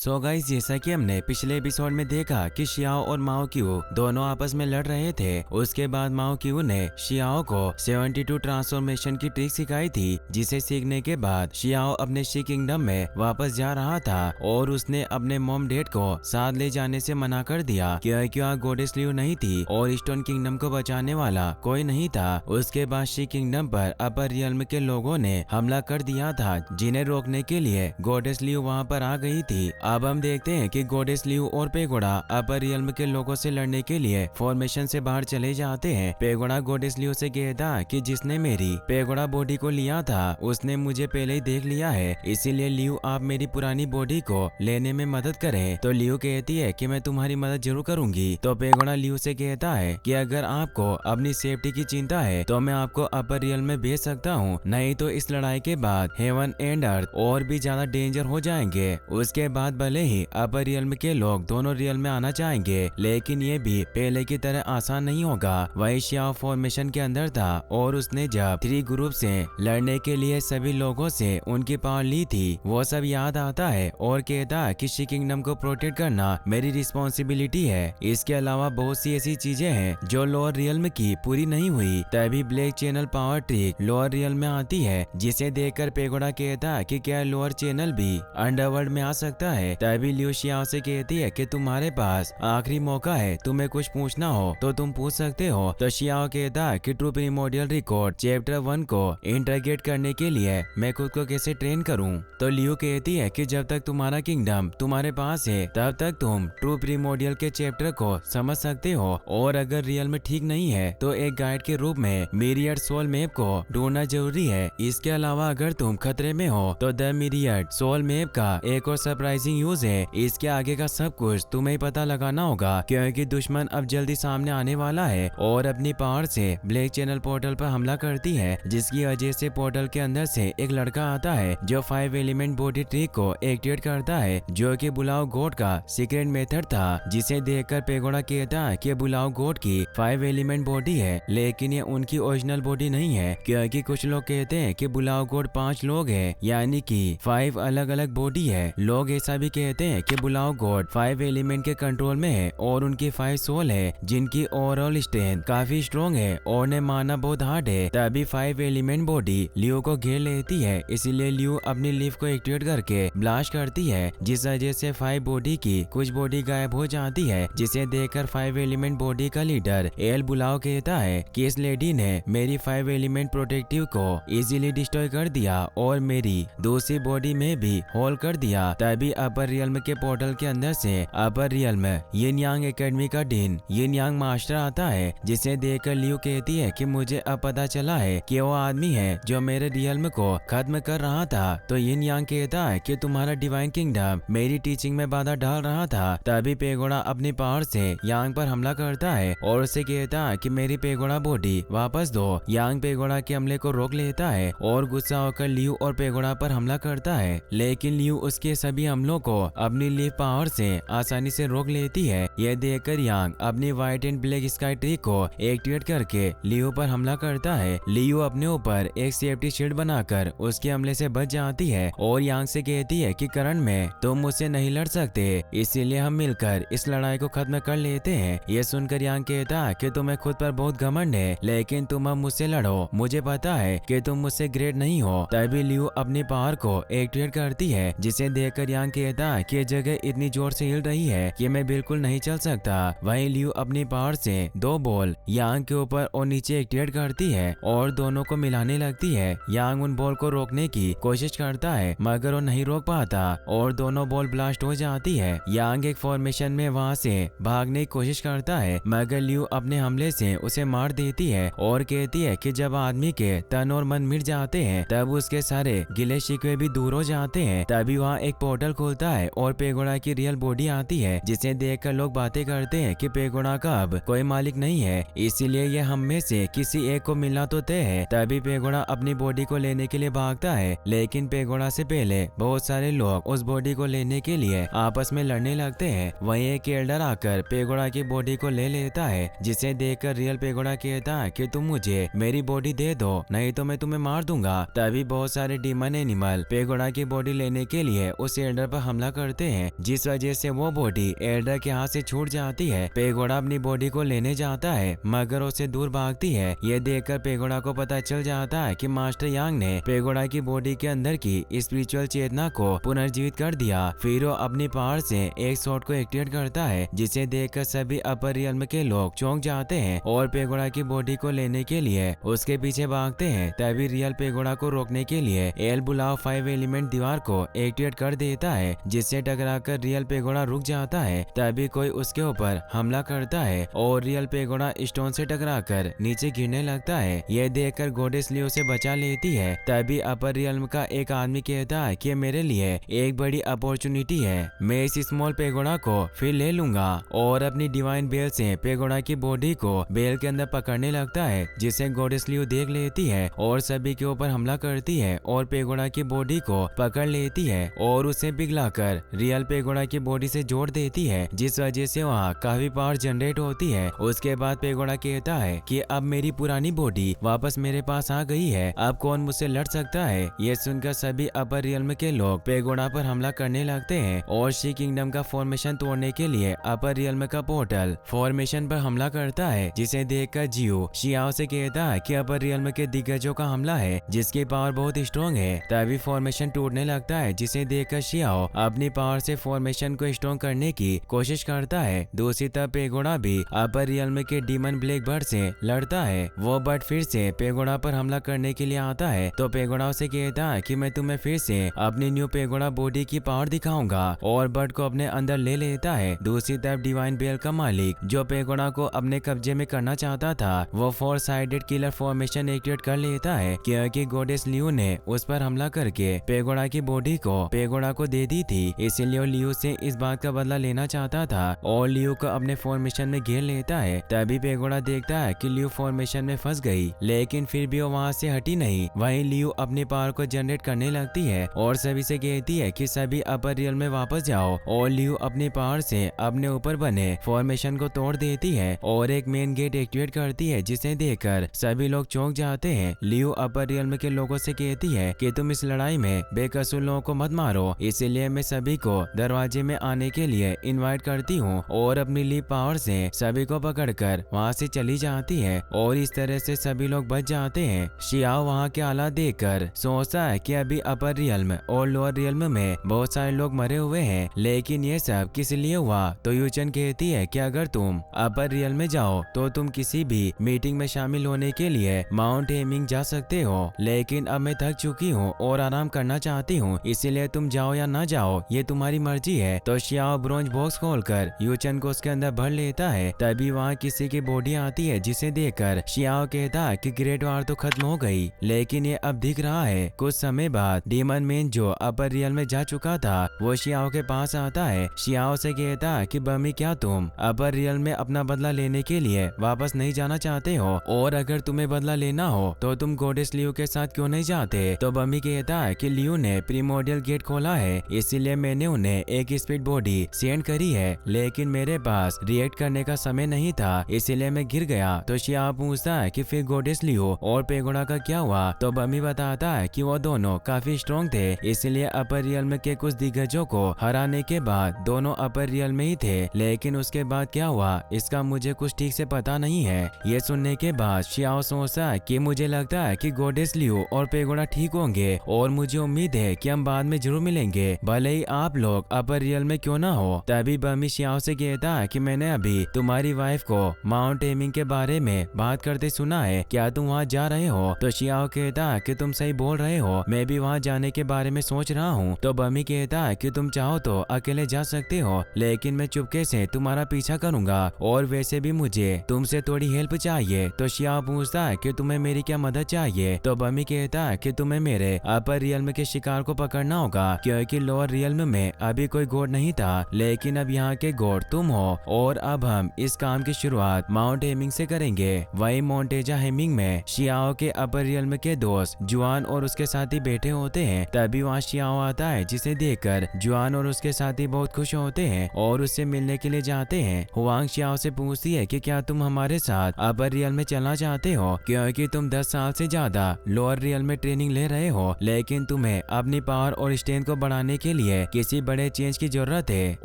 So guys, जैसा कि हमने पिछले एपिसोड में देखा कि शियाओ और माओ क्यू दोनों आपस में लड़ रहे थे। उसके बाद माओ क्यू ने शियाओ को 72 ट्रांसफॉर्मेशन की ट्रिक सिखाई थी, जिसे सीखने के बाद शियाओ अपने शी किंगडम में वापस जा रहा था और उसने अपने मॉम डैड को साथ ले जाने से मना कर दिया क्योंकि वहाँ गॉडेस लियू नहीं थी और स्टोन किंगडम को बचाने वाला कोई नहीं था। उसके बाद शी किंगडम पर अपर रियल्म के लोगों ने हमला कर दिया था, जिन्हें रोकने के लिए गॉडेस लियू वहाँ पर आ गई थी। अब हम देखते हैं कि गॉडेस लियू और पेगोडा अपर रियल्म के लोगों से लड़ने के लिए फॉर्मेशन से बाहर चले जाते हैं। पेगोडा गॉडेस लियू से कहता कि जिसने मेरी पेगोडा बॉडी को लिया था उसने मुझे पहले ही देख लिया है, इसीलिए लियू आप मेरी पुरानी बॉडी को लेने में मदद करें। तो लियू कहती है कि मैं तुम्हारी मदद जरूर करूंगी। तो पेगोडा लियू से कहता है कि अगर आपको अपनी सेफ्टी की चिंता है तो मैं आपको अपर रियल में भेज सकता हूँ, नहीं तो इस लड़ाई के बाद हेवन एंड अर्थ और भी ज्यादा डेंजर हो जाएंगे। उसके बाद भले ही अपर रियल के लोग दोनों रियल में आना चाहेंगे, लेकिन ये भी पहले की तरह आसान नहीं होगा। वही शियाओ फॉर्मेशन के अंदर था और उसने जब 3 ग्रुप से लड़ने के लिए सभी लोगों से उनकी पावर ली थी, वो सब याद आता है और कहता है कि शी किंगडम को प्रोटेक्ट करना मेरी रिस्पॉन्सिबिलिटी है। इसके अलावा बहुत सी ऐसी चीजें हैं जो लोअर रियल की पूरी नहीं हुई। तभी black channel power trick lower real में आती है, जिसे देखकर पेगोडा कहता है कि क्या लोअर चैनल भी अंडरवर्ल्ड में आ सकता है। तभी लियू शियाओ से कहती है कि तुम्हारे पास आखिरी मौका है, तुम्हें कुछ पूछना हो तो तुम पूछ सकते हो। तो शियाओ कहता है कि ट्रू प्रिमोर्डियल रिकॉर्ड चैप्टर 1 को इंटरगेट करने के लिए मैं खुद को कैसे ट्रेन करूं। तो लियू कहती है कि जब तक तुम्हारा किंगडम तुम्हारे पास है तब तक तुम ट्रू प्रिमोर्डियल के चैप्टर को समझ सकते हो, और अगर रियल में ठीक नहीं है तो एक गाइड के रूप में मिरियड सोल मैप को ढूंढना जरूरी है। इसके अलावा अगर तुम खतरे में हो तो द मिरियड सोल मैप का एक और सरप्राइजिंग यूज है। इसके आगे का सब कुछ तुम्हें पता लगाना होगा क्योंकि दुश्मन अब जल्दी सामने आने वाला है और अपनी पावर से ब्लैक चैनल पोर्टल पर हमला करती है, जिसकी वजह से पोर्टल के अंदर से एक लड़का आता है जो 5 एलिमेंट बॉडी ट्रिक को एक्टिवेट करता है, जो कि बुलाओ गॉड का सीक्रेट मेथड था। जिसे देखकर पेगोडा कहता है कि बुलाओ गॉड की 5 एलिमेंट बॉडी है, लेकिन ये उनकी ओरिजिनल बॉडी नहीं है, क्योंकि कुछ लोग कहते हैं कि बुलाओ गॉड 5 लोग है, यानी कि 5 अलग अलग बॉडी है। लोग ऐसा भी कहते हैं कि बुलाओ गॉड 5 एलिमेंट के कंट्रोल में है और उनकी 5 सोल है, जिनकी ओवरऑल स्ट्रेंथ काफी स्ट्रॉन्ग है और ने मारना बहुत हार्ड है। तभी 5 एलिमेंट बॉडी लियू को घेर लेती है, इसीलिए लियू अपनी लीफ को एक्टिवेट करके ब्लास्ट करती है, जिस वजह से 5 बॉडी की कुछ बॉडी गायब हो जाती है। जिसे देखकर 5 एलिमेंट बॉडी का लीडर एल बुलाओ कहता है कि इस लेडी ने मेरी 5 एलिमेंट प्रोटेक्टिव को इजीली डिस्ट्रॉय कर दिया और मेरी दूसरी बॉडी में भी होल कर दिया। तभी अपर रियल्म के पोर्टल के अंदर से अपर रियल्म यिन यांग एकेडमी का डीन यिन यांग मास्टर आता है, जिसे देखकर लियू कहती है कि मुझे अब पता चला है कि वो आदमी है जो मेरे रियल्म को खत्म कर रहा था। तो यिन यांग कहता है कि तुम्हारा डिवाइन किंगडम मेरी टीचिंग में बाधा डाल रहा था। तभी पेगोडा अपनी पावर से यांग पर हमला करता है और उसे कहता है कि मेरी पेगोडा बॉडी वापस दो। यांग पेगोडा के हमले को रोक लेता है और गुस्सा होकर लियू और पेगोडा पर हमला करता है, लेकिन लियू उसके सभी हमलों को अपनी लीफ पावर से आसानी से रोक लेती है। यह देखकर यांग अपनी white and black sky tree को एक्टिवेट करके लियू पर हमला करता है। लियू अपने ऊपर एक सेफ्टी शील्ड बनाकर उसके हमले से बच जाती है और यांग से कहती है कि करंट में तुम मुझसे नहीं लड़ सकते, इसीलिए हम मिलकर इस लड़ाई को खत्म कर लेते हैं। ये सुनकर यांग कहता है कि तुम्हें खुद पर बहुत घमंड है, लेकिन तुम अब मुझसे लड़ो, मुझे पता है कि तुम मुझसे ग्रेट नहीं हो। तभी लियू अपनी पावर को एक्टिवेट करती है, जिसे देखकर यांग कहता है कि जगह इतनी जोर से हिल रही है कि मैं बिल्कुल नहीं चल सकता। वहीं लियू अपनी पावर से 2 बॉल यांग के ऊपर और नीचे एक्टिवेट करती है और दोनों को मिलाने लगती है। यांग उन बॉल को रोकने की कोशिश करता है, मगर वो नहीं रोक पाता और दोनों बॉल ब्लास्ट हो जाती है। यांग एक फॉर्मेशन में वहां से भागने की कोशिश करता है, मगर लियू अपने हमले से उसे मार देती है और कहती है कि जब आदमी के तन और मन मिट जाते हैं तब उसके सारे गिले शिकवे भी दूर हो जाते हैं। तभी वहाँ एक पोर्टल खुलता है और पेगोडा की रियल बॉडी आती है, जिसे देखकर लोग बातें करते हैं कि पेगोडा का अब कोई मालिक नहीं है, इसीलिए ये हम में से किसी एक को मिलना तो तय है। तभी पेगोडा अपनी बॉडी को लेने के लिए भागता है, लेकिन पेगोडा से पहले बहुत सारे लोग उस बॉडी को लेने के लिए आपस में लड़ने लगते हैं। वहीं एक एल्डर आकर पेगोडा की बॉडी को ले लेता है, जिसे देखकर रियल पेगोडा कहता है कि तुम मुझे मेरी बॉडी दे दो, नहीं तो मैं तुम्हें मार दूंगा। तभी बहुत सारे डीमन एनिमल पेगोडा की बॉडी लेने के लिए उस एल्डर पर हमला करते हैं, जिस वजह से वो बॉडी एल्डर के हाथ से छूट जाती है। पेगोडा अपनी बॉडी को लेने जाता है मगर उसे दूर भागती है। ये देखकर पेगोडा को पता चल जाता है कि मास्टर यांग ने पेगोडा की बॉडी के अंदर की स्पिरिचुअल चेतना को पुनर्जीवित कर दिया। फिर वो अपनी पावर से एक शॉट को एक्टिवेट करता है, जिसे देखकर सभी अपर रियल्म के लोग चौंक जाते हैं और पेगोडा की बॉडी को लेने के लिए उसके पीछे भागते हैं। तभी रियल पेगोडा को रोकने के लिए एल बुलाओ 5 एलिमेंट दीवार को एक्टिवेट कर देता है, जिससे टकराकर रियल पेगोडा रुक जाता है। तभी कोई उसके ऊपर हमला करता है और रियल पेगोडा स्टोन से टकराकर नीचे गिरने लगता है। यह देखकर गॉडेस लियो से बचा लेती है। तभी अपर रियल्म का एक आदमी कहता है कि मेरे लिए एक बड़ी अपॉर्चुनिटी है, मैं इस स्मॉल पेगोडा को फिर ले लूंगा और अपनी डिवाइन बेल से पेगोडा की बॉडी को बेल के अंदर पकड़ने लगता है, जिसे गॉडेस लियो देख लेती है और सभी के ऊपर हमला करती है और पेगोडा की बॉडी को पकड़ लेती है और उसे पिघलाकर रियल पेगोडा की बॉडी से जोड़ देती है, जिस वजह से वहाँ काफी पावर जनरेट होती है। उसके बाद पेगोडा कहता है कि अब मेरी पुरानी बॉडी वापस मेरे पास आ गई है, अब कौन मुझसे लड़ सकता है। ये सुनकर सभी अपर रियल्म के लोग पेगोडा पर हमला करने लगते हैं और शी किंगडम का फॉर्मेशन तोड़ने के लिए अपर रियल्म का पोर्टल फॉर्मेशन पर हमला करता है, जिसे देखकर जियो शियाओ से कहता है कि अपर रियल्म के दिग्गजों का हमला है, जिसकी पावर बहुत स्ट्रॉन्ग है। तभी फॉर्मेशन टूटने लगता है, जिसे देखकर शियाओ अपनी पावर से फॉर्मेशन को स्ट्रॉन्ग करने की कोशिश करता है। दूसरी तरफ पेगोडा भी अपर रियल्म के डीमन ब्लैक बर्ड से लड़ता है। वो बर्ड फिर से पेगोडा पर हमला करने के लिए आता है तो पेगोडा उसे कहता है कि मैं तुम्हें फिर से अपनी न्यू पेगोडा बॉडी की पावर दिखाऊंगा और बर्ड को अपने अंदर ले लेता है। दूसरी तरफ डिवाइन बेल का मालिक जो पेगोडा को अपने कब्जे में करना चाहता था, वो 4 साइडेड किलर फॉर्मेशन एक्टिवेट कर लेता है, क्योंकि गॉडेस लियो ने उस पर हमला करके पेगोडा की बॉडी को पेगोडा को दे दी थी। इसलिए लियो से इस बात का बदला लेना चाहता था और लियो को अपने फॉर्मेशन में घेर लेता है। तभी पेगोडा देखता है कि लियो फॉर्मेशन में फंस गई, लेकिन फिर भी वो वहाँ से हटी नहीं। वहीं लियो अपनी पावर को जनरेट करने लगती है और सभी से कहती है कि सभी अपर रियल में वापस जाओ और लियो अपनी पावर से अपने ऊपर बने फॉर्मेशन को तोड़ देती है और एक मेन गेट एक्टिवेट करती है, जिसे देखकर सभी लोग चौंक जाते हैं। लियो अपर रियल के लोगों से कहती है कि तुम इस लड़ाई में बेकसूर लोगों को मत मारो, इसलिए मैं सभी को दरवाजे में आने के लिए इनवाइट करती हूँ और अपनी लीप पावर से सभी को पकड़कर वहाँ से चली जाती है और इस तरह से सभी लोग बच जाते हैं। शियाओ वहाँ के हालात देखकर सोचता है कि अभी अपर रियल्म और लोअर रियल्म में बहुत सारे लोग मरे हुए हैं, लेकिन ये सब किस लिए हुआ। तो यूचन कहती है कि अगर तुम अपर रियल में जाओ तो तुम किसी भी मीटिंग में शामिल होने के लिए माउंट हेमिंग जा सकते हो, लेकिन अब मैं थक चुकी हूँ और आराम करना चाहती हूँ, इसलिए तुम जाओ या ना जाओ ये तुम्हारी मर्जी है। तो शियाओ ब्रोंज बॉक्स खोलकर यूचन को उसके अंदर भर लेता है। तभी वहाँ किसी की बॉडी आती है, जिसे देखकर शियाओ कहता है कि ग्रेट वार तो खत्म हो गई, लेकिन ये अब दिख रहा है। कुछ समय बाद डीमन मैन जो अपर रियल में जा चुका था, वो शियाओ के पास आता है। शियाओ से कहता है कि बमी क्या तुम अपर रियल में अपना बदला लेने के लिए वापस नहीं जाना चाहते हो, और अगर तुम्हें बदला लेना हो तो तुम गॉडेस लियो के साथ क्यों नहीं जाते। तो बमी कहता है कि लियो ने प्रीमोडियल गेट खोला है, इसीलिए मैंने उन्हें एक स्पीड बॉडी सेंड करी है, लेकिन मेरे पास रिएक्ट करने का समय नहीं था, इसीलिए मैं गिर गया। तो शियाओ पूछता है कि फिर गॉडेस लियो और पेगोडा का क्या हुआ। तो बमी बताता है कि वो दोनों काफी स्ट्रॉन्ग थे, इसलिए अपर रियल में के कुछ दिग्गजों को हराने के बाद दोनों अपर रियल में ही थे, लेकिन उसके बाद क्या हुआ इसका मुझे कुछ ठीक से पता नहीं है। ये सुनने के बाद शियाओ सोचता है कि मुझे लगता है कि गॉडेस लियो और पेगोडा ठीक होंगे और मुझे उम्मीद है कि हम बाद में जरूर मिलेंगे, भले ही आप लोग अपर रियल में क्यों ना हो। तभी बमी शियाओ से कहता है कि मैंने अभी तुम्हारी वाइफ को माउंट हेमिंग के बारे में बात करते सुना है, क्या तुम वहाँ जा रहे हो। तो शियाओ कहता है कि तुम सही बोल रहे हो, मैं भी वहाँ जाने के बारे में सोच रहा हूँ। तो बमी कहता है कि तुम चाहो तो अकेले जा सकते हो, लेकिन मैं चुपके से तुम्हारा पीछा करूंगा, और वैसे भी मुझे तुमसे थोड़ी हेल्प चाहिए। तो शियाओ पूछता है कि तुम्हें मेरी क्या मदद चाहिए। तो बमी कहता है कि तुम्हें मेरे अपर रियल्म के शिकार को पकड़ना होगा, क्योंकि लोअर रियल्म में अभी कोई गॉड नहीं था, लेकिन अब यहाँ के गॉड तुम हो, और अब हम इस काम की शुरुआत माउंट हेमिंग से करेंगे। वही मोन्टेजा हेमिंग में शियाओ के अपर रियल्म के दोस्त जुआन और उसके साथी बैठे होते हैं। तभी वहाँ शियाओ आता है, जिसे देखकर जुआन और उसके साथी बहुत खुश होते हैं और उससे मिलने के लिए जाते हैं। हुआंग शियाओ से पूछती है कि क्या तुम हमारे साथ अपर रियल में चलना चाहते हो, क्योंकि तुम 10 साल से ज्यादा लोअर रियल में ट्रेनिंग ले रहे हो, लेकिन तुम्हें अपनी पावर और स्ट्रेंथ को बढ़ाने के लिए किसी बड़े चेंज की जरूरत है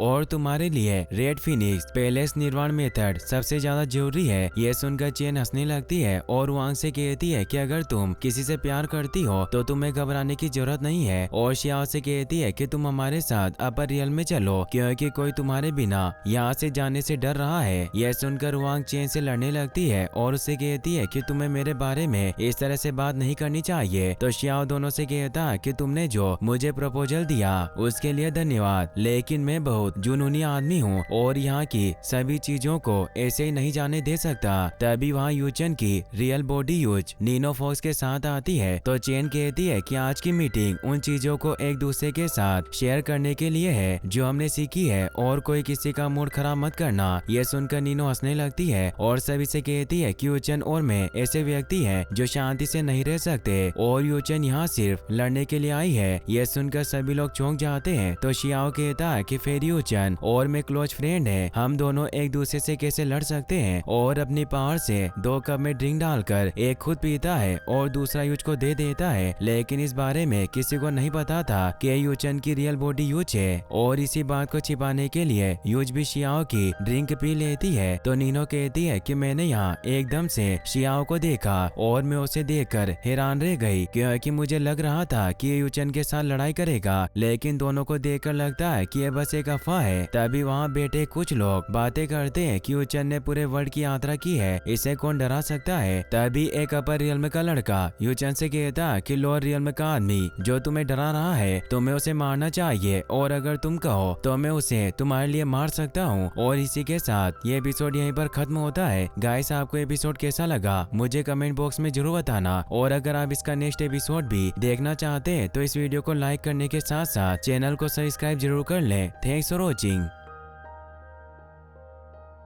और तुम्हारे लिए रेड फिनिक्स पैलेस निर्माण मेथड सबसे ज्यादा जरूरी है। यह सुनकर चेन हंसने लगती है और वांग से कहती है कि अगर तुम किसी से प्यार करती हो तो तुम्हें घबराने की जरूरत नहीं है, और शियाओ से कहती है कि तुम हमारे साथ अपर रियल में चलो क्योंकि कोई तुम्हारे बिना यहाँ से जाने से डर रहा है। यह सुनकर वांग चेन से लड़ने लगती है और उससे कहती है कि तुम्हें मेरे बारे में इस तरह से बात नहीं करनी चाहिए। तो शियाओ दोनों से कहता है कि तुमने जो मुझे प्रपोजल दिया उसके लिए धन्यवाद, लेकिन मैं बहुत जुनूनी आदमी हूँ और यहाँ की सभी चीजों को ऐसे ही नहीं जाने दे सकता। तभी वहाँ यूचन की रियल बॉडी यूज नीनो फॉक्स के साथ आती है। तो चेन कहती है कि आज की मीटिंग उन चीजों को एक दूसरे के साथ शेयर करने के लिए है जो हमने सीखी है और कोई किसी का मूड खराब मत करना। यह सुनकर नीनो हंसने लगती है और सभी से कहती है कि यूचन और मैं ऐसे व्यक्ति हैं जो शांति से नहीं रह सकते और यूचन यहाँ सिर्फ लड़ने के लिए आई है। यह सुनकर सभी लोग चौंक जाते हैं। तो शियाओ कहता है कि फिर यूचन और मैं क्लोज फ्रेंड है, हम दोनों एक दूसरे से कैसे लड़ सकते हैं, और अपनी पावर से 2 कप में ड्रिंक डालकर एक खुद पीता है और दूसरा यूच को दे देता है। लेकिन इस बारे में किसी को नहीं पता था कि यूचन की रियल बॉडी यूच है, और इसी बात को छिपाने के लिए यूच भी शियाओ की ड्रिंक पी लेती है। तो नीनो कहती है कि मैंने यहाँ एकदम से शियाओ को देखा और मैं उसे देखकर हैरान रह गई क्योंकि मुझे लग रहा था कि यूचन के साथ लड़ाई करेगा, लेकिन दोनों को देखकर लगता है कि यह बस एक अफवाह है। तभी वहाँ बैठे कुछ लोग बातें करते हैं कि यूचन ने पूरे वर्ल्ड की यात्रा की है, इसे कौन डरा सकता है। तभी एक अपर रियल का लड़का यूचन से कहता है कि लोअर रियल का आदमी जो तुम्हें डरा रहा है तुम्हें उसे मारना चाहिए, और अगर तुम कहो तो मैं उसे तुम्हारे लिए मार सकता हूँ। और इसी के साथ ये एपिसोड यहीं पर खत्म होता है। गाइस, आपको एपिसोड कैसा लगा मुझे कमेंट बॉक्स में जरूर बताना, और अगर आप इसका नेक्स्ट एपिसोड भी देखना चाहते हैं तो इस वीडियो को लाइक करने के साथ साथ चैनल को सब्सक्राइब जरूर कर लें। Thanks for watching.